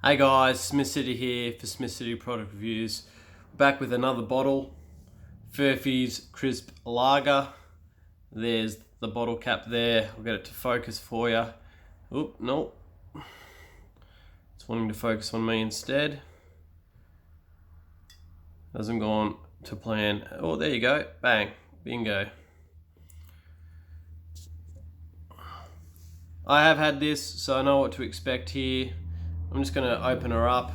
Hey guys, SmithCity here for SmithCity product reviews. Back with another bottle, Furphy's Crisp Lager. There's the bottle cap there. I'll get it to focus for you. Oop, no. It's wanting to focus on me instead. Hasn't gone to plan. Oh, there you go. Bang. Bingo. I have had this, so I know what to expect here. I'm just going to open her up.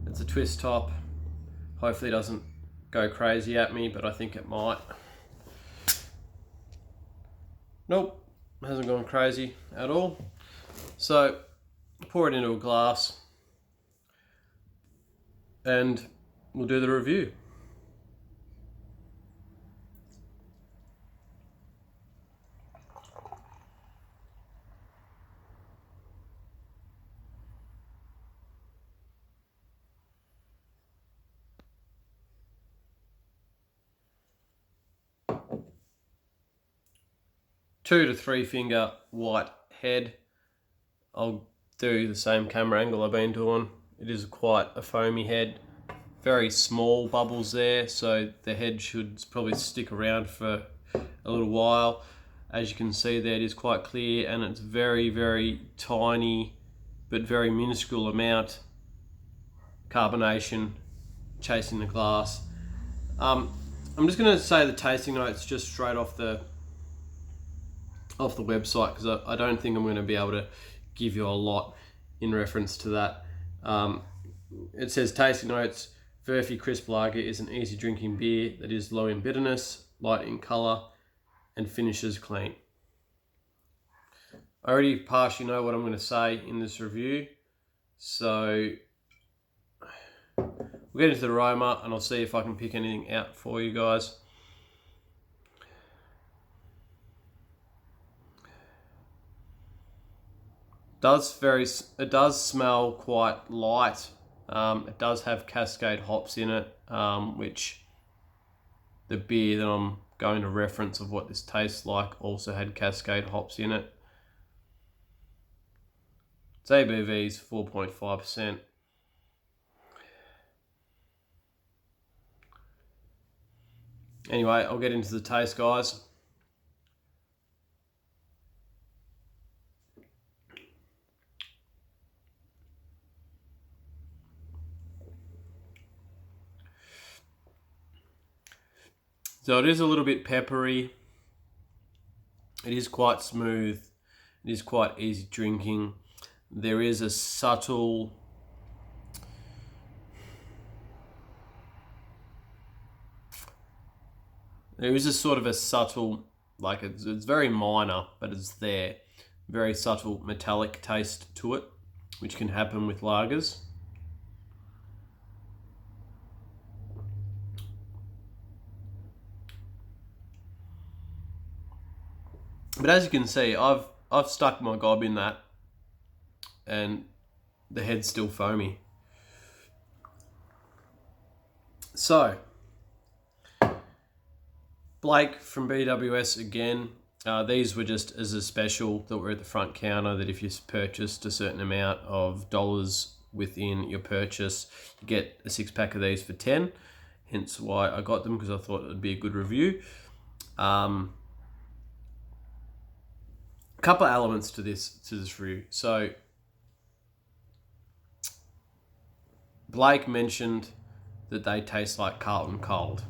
It's a twist top. Hopefully it doesn't go crazy at me, but I think it might. Nope, hasn't gone crazy at all. So pour it into a glass and we'll do the review. Two to three finger white head. I'll do the same camera angle I've been doing. It is quite a foamy head. Very small bubbles there, so the head should probably stick around for a little while. As you can see there, it is quite clear and it's very, very tiny but very minuscule amount carbonation chasing the glass. I'm just going to say the tasting notes just straight off the website, because I don't think I'm going to be able to give you a lot in reference to that. It says tasting notes: Furphy Crisp Lager is an easy drinking beer that is low in bitterness, light in colour, and finishes clean. I already partially know what I'm going to say in this review, so we'll get into the aroma and I'll see if I can pick anything out for you guys. It does smell quite light. It does have Cascade hops in it, which the beer that I'm going to reference of what this tastes like also had Cascade hops in it. Its ABV is 4.5%. Anyway, I'll get into the taste, guys. So it is a little bit peppery. It is quite smooth. It is quite easy drinking. There is a subtle like it's very minor, but it's there. Very subtle metallic taste to it, which can happen with lagers. But as you can see, I've stuck my gob in that and the head's still foamy. So, Blake from BWS again. These were just as a special that were at the front counter, that if you purchased a certain amount of dollars within your purchase, you get a 6-pack of these for 10. Hence why I got them, because I thought it would be a good review. Couple of elements to this review. So Blake mentioned that they taste like Carlton Cold.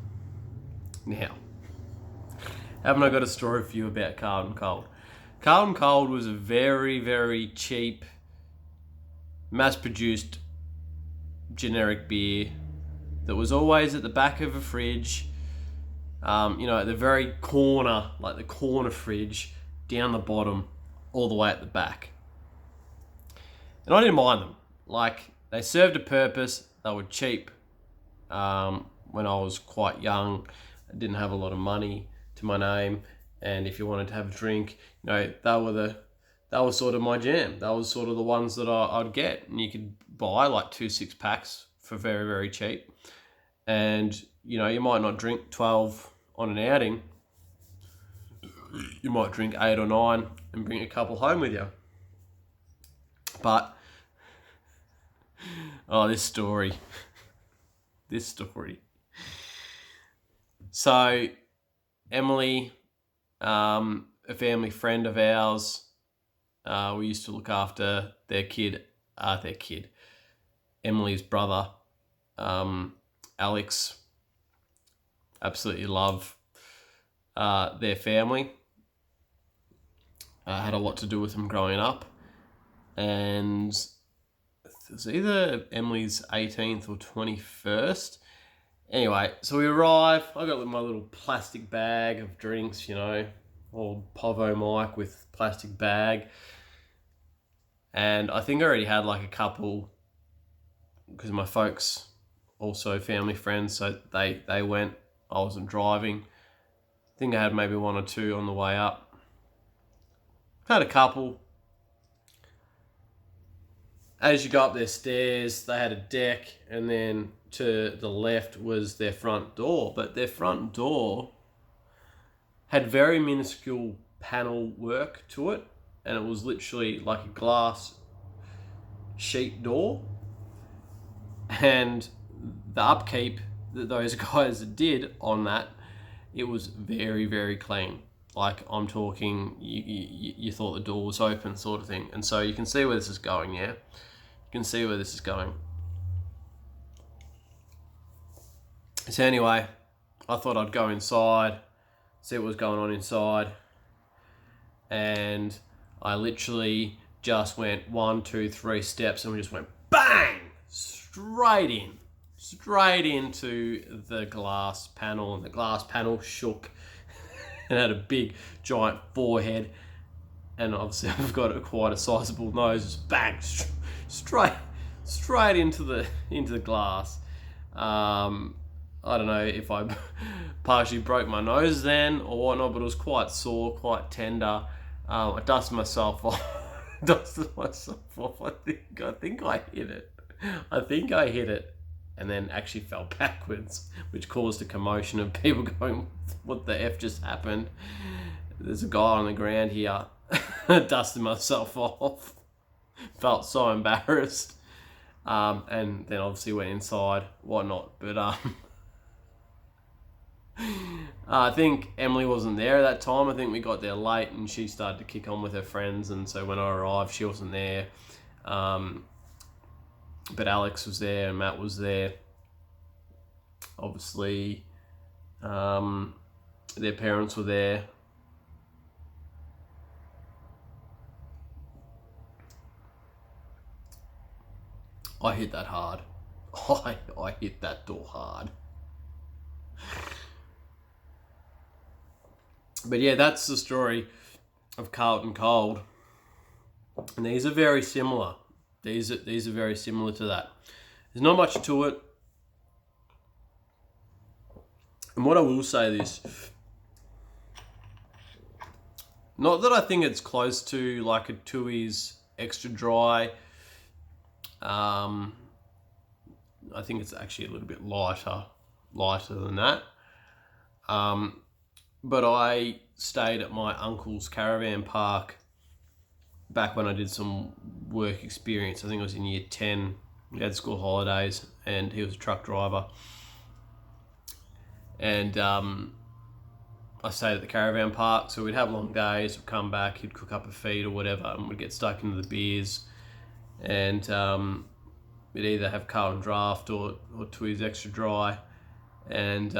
Now, haven't I got a story for you about Carlton Cold? Carlton Cold was a very, very cheap, mass-produced generic beer that was always at the back of a fridge, at the very corner, like the corner fridge, down the bottom, all the way at the back. And I didn't mind them. Like, they served a purpose. They were cheap. When I was quite young, I didn't have a lot of money to my name, and if you wanted to have a drink, they were sort of my jam. That was sort of the ones that I'd get, and you could buy like 2 6-packs for very, very cheap. And you might not drink 12 on an outing. You might drink 8 or 9 and bring a couple home with you. But Oh, this story. This story. So, Emily, a family friend of ours, we used to look after their kid, Emily's brother, Alex. Absolutely love their family. Had a lot to do with them growing up. And it was either Emily's 18th or 21st. Anyway, so we arrive. I got my little plastic bag of drinks, you know, old Povo Mike with plastic bag. And I think I already had like a couple, because my folks also family friends, so they went. I wasn't driving. I think I had maybe one or two on the way up. Had a couple. As you go up their stairs, they had a deck, and then to the left was their front door. But their front door had very minuscule panel work to it, and it was literally like a glass sheet door. And the upkeep that those guys did on that, it was very, very clean. Like, I'm talking, you thought the door was open, sort of thing. And so you can see where this is going, yeah? You can see where this is going. So anyway, I thought I'd go inside, see what was going on inside. And I literally just went 1, 2, 3 steps, and we just went bang! Straight into the glass panel, and the glass panel shook and had a big giant forehead, and obviously I've got quite a sizable nose. Just bang, straight into the glass. I don't know if I partially broke my nose then or whatnot, but it was quite sore, quite tender. I dusted myself off. I think I hit it. And then actually fell backwards, which caused a commotion of people going, what the F just happened? There's a guy on the ground here. Dusted myself off. Felt so embarrassed. And then obviously went inside, whatnot. But I think Emily wasn't there at that time. I think we got there late and she started to kick on with her friends. And so when I arrived, she wasn't there. But Alex was there and Matt was there. Obviously, their parents were there. I hit that hard. I hit that door hard. But yeah, that's the story of Carlton Cold. And these are very similar. These are very similar to that. There's not much to it. And what I will say is, not that I think it's close to like a Tui's extra dry. I think it's actually a little bit lighter than that. But I stayed at my uncle's caravan park back when I did some work experience. I think it was in year 10. We had school holidays and he was a truck driver. And I stayed at the caravan park, so we'd have long days, we'd come back, he'd cook up a feed or whatever, and we'd get stuck into the beers. And we'd either have Carlton Draft or Tui's Extra Dry. And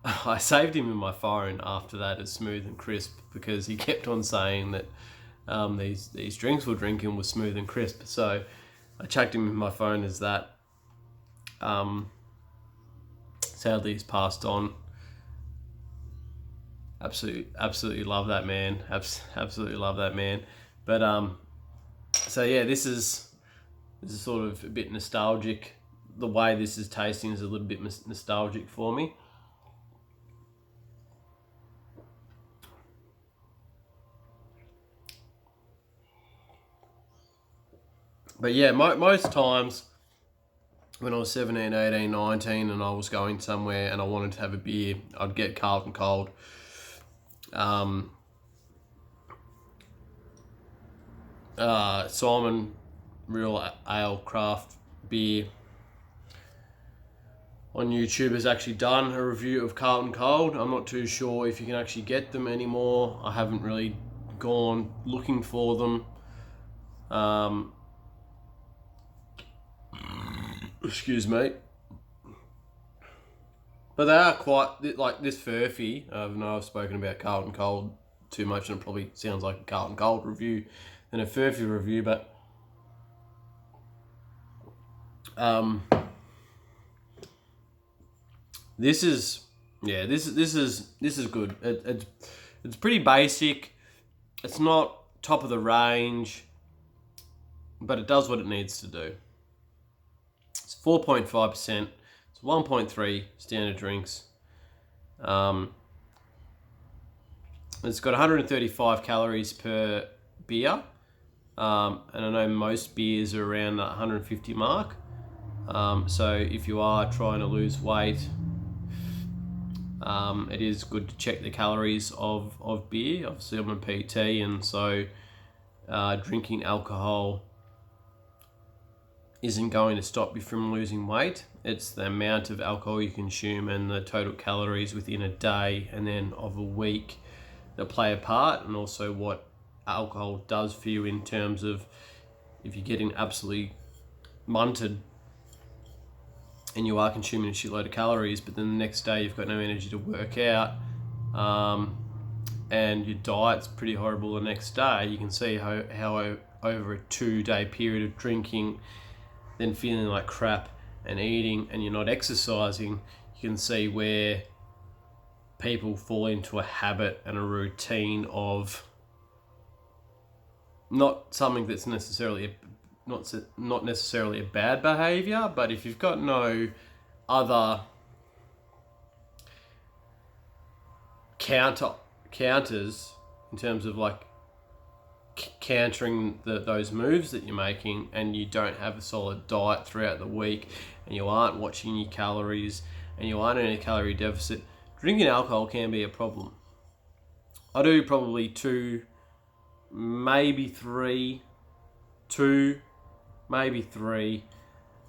I saved him in my phone after that as Smooth and Crisp, because he kept on saying that these drinks we're drinking were smooth and crisp. So I chucked him in my phone as that. Sadly, he's passed on. Absolutely love that man. Absolutely love that man. But so yeah, this is sort of a bit nostalgic. The way this is tasting is a little bit nostalgic for me. But yeah, most times when I was 17, 18, 19 and I was going somewhere and I wanted to have a beer, I'd get Carlton Cold. Simon real ale craft beer on YouTube has actually done a review of Carlton Cold. I'm not too sure if you can actually get them anymore. I haven't really gone looking for them. Excuse me. But they are quite, like this Furphy. I know I've spoken about Carlton Cold too much and it probably sounds like a Carlton Cold review than a Furphy review, but this is good. It's pretty basic. It's not top of the range, but it does what it needs to do. It's 4.5%. It's 1.3 standard drinks. It's got 135 calories per beer, and I know most beers are around the 150 mark. So if you are trying to lose weight, it is good to check the calories of beer. Obviously, I'm a PT, and so drinking alcohol isn't going to stop you from losing weight. It's the amount of alcohol you consume and the total calories within a day and then of a week that play a part, and also what alcohol does for you in terms of if you're getting absolutely munted and you are consuming a shitload of calories, but then the next day you've got no energy to work out, and your diet's pretty horrible the next day. You can see how over a 2-day period of drinking, then feeling like crap and eating, and you're not exercising, you can see where people fall into a habit and a routine of not something that's necessarily not necessarily a bad behavior, but if you've got no other counters in terms of like countering those moves that you're making, and you don't have a solid diet throughout the week, and you aren't watching your calories, and you aren't in a calorie deficit, drinking alcohol can be a problem. I do probably 2, maybe 3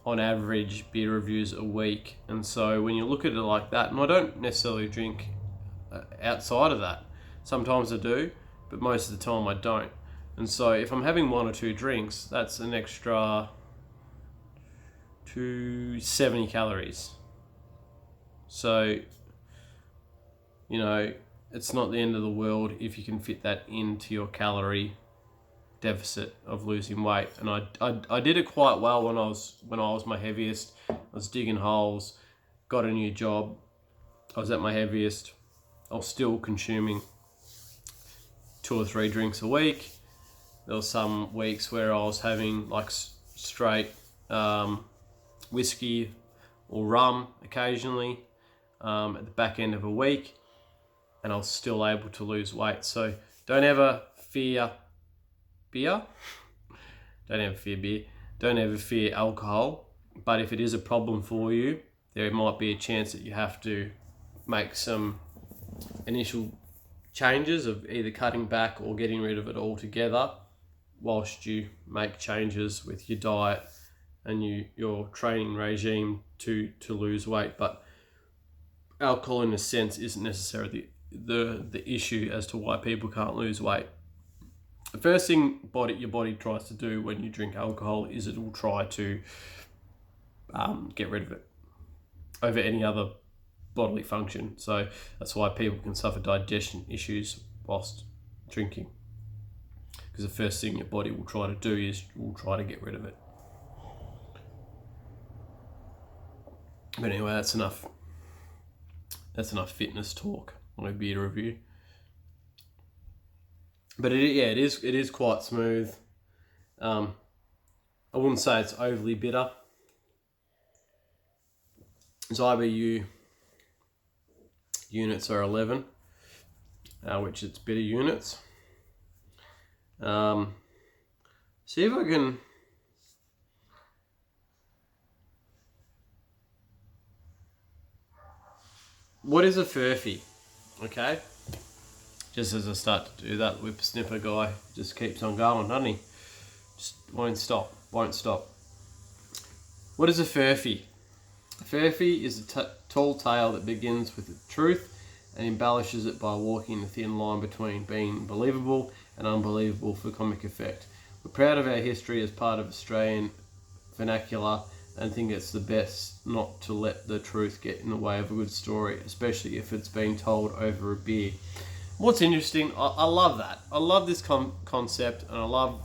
on average beer reviews a week. And so when you look at it like that, and I don't necessarily drink outside of that. Sometimes I do, but most of the time I don't. And so if I'm having 1 or 2 drinks, that's an extra 270 calories. So, you know, it's not the end of the world if you can fit that into your calorie deficit of losing weight. And I did it quite well when I was my heaviest. I was digging holes, got a new job, I was at my heaviest. I was still consuming 2 or 3 drinks a week. There were some weeks where I was having like straight whiskey or rum occasionally at the back end of a week, and I was still able to lose weight. So don't ever fear beer. Don't ever fear beer. Don't ever fear alcohol. But if it is a problem for you, there might be a chance that you have to make some initial changes of either cutting back or getting rid of it altogether, whilst you make changes with your diet and your training regime to lose weight. But alcohol, in a sense, isn't necessarily the issue as to why people can't lose weight. The first thing your body tries to do when you drink alcohol is it will try to get rid of it over any other bodily function. So that's why people can suffer digestion issues whilst drinking, because the first thing your body will try to do is will try to get rid of it. But anyway, that's enough fitness talk on a beer review. But it is quite smooth. I wouldn't say it's overly bitter. Its IBU units are 11, which it's bitter units. See if I can. What is a Furphy? Okay. Just as I start to do that, whippersnipper guy just keeps on going, doesn't he? Just won't stop. Won't stop. What is a Furphy? A Furphy is a tall tale that begins with the truth and embellishes it by walking the thin line between being believable and unbelievable for comic effect. We're proud of our history as part of Australian vernacular and think it's the best not to let the truth get in the way of a good story, especially if it's being told over a beer. What's interesting, I love that. I love this concept, and I love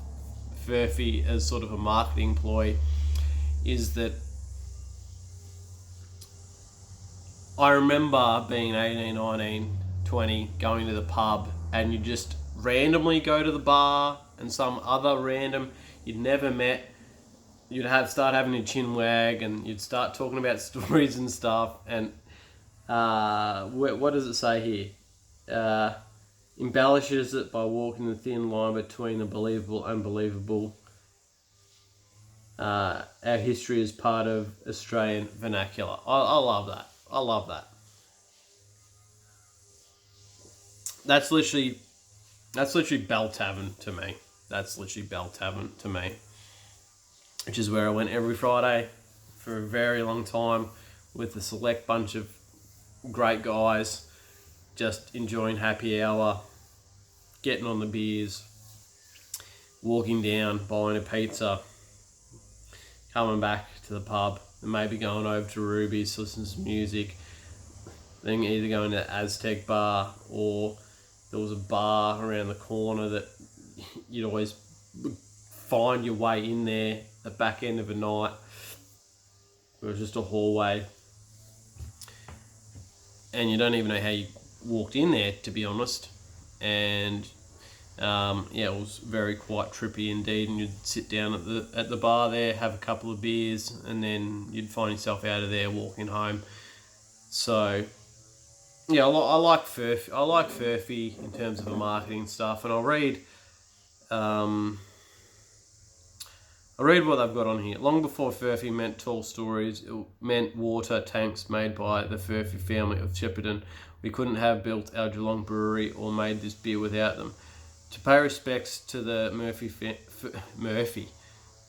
Furphy as sort of a marketing ploy, is that I remember being 18, 19, 20, going to the pub, and you just randomly go to the bar, and some other random you'd never met, you'd start having a chin wag, and you'd start talking about stories and stuff. And what does it say here? Embellishes it by walking the thin line between the believable and unbelievable. Our history is part of Australian vernacular. I love that. I love that. That's literally Bell Tavern to me. Which is where I went every Friday for a very long time with a select bunch of great guys, just enjoying happy hour, getting on the beers, walking down, buying a pizza, coming back to the pub, and maybe going over to Ruby's, listening to some music, then either going to the Aztec bar, or there was a bar around the corner that you'd always find your way in there at the back end of a night. It was just a hallway, and you don't even know how you walked in there, to be honest. And it was quite trippy indeed. And you'd sit down at the bar there, have a couple of beers, and then you'd find yourself out of there walking home. So yeah, I like Furphy. I like Furphy in terms of the marketing stuff, and I'll read what they've got on here. Long before Furphy meant tall stories, it meant water tanks made by the Furphy family of Shepparton. We couldn't have built our Geelong brewery or made this beer without them. To pay respects to the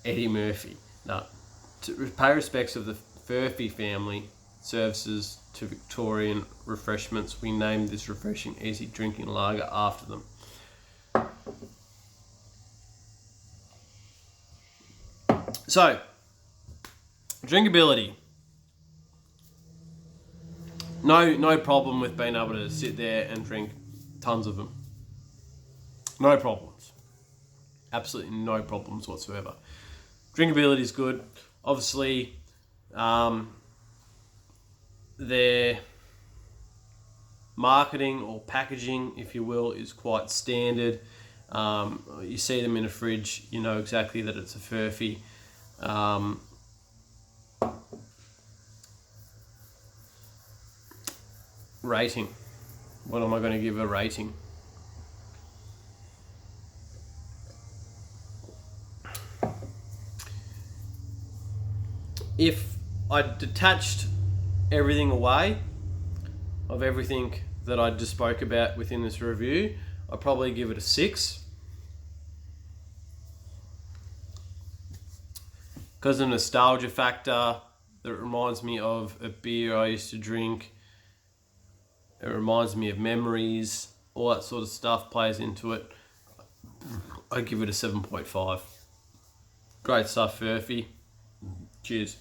Eddie Murphy. No, to pay respects of the Furphy family services to Victorian refreshments, we named this refreshing, easy drinking lager after them. So, drinkability. No problem with being able to sit there and drink tons of them. No problems. Absolutely no problems whatsoever. Drinkability is good. Obviously, their marketing or packaging, if you will, is quite standard. You see them in a fridge, you know exactly that it's a Furphy. Rating. What am I going to give a rating? If I detached everything away of everything that I just spoke about within this review, I'd probably give it a 6. Because of the nostalgia factor, that reminds me of a beer I used to drink. It reminds me of memories. All that sort of stuff plays into it. I'd give it a 7.5. Great stuff, Furphy. Cheers.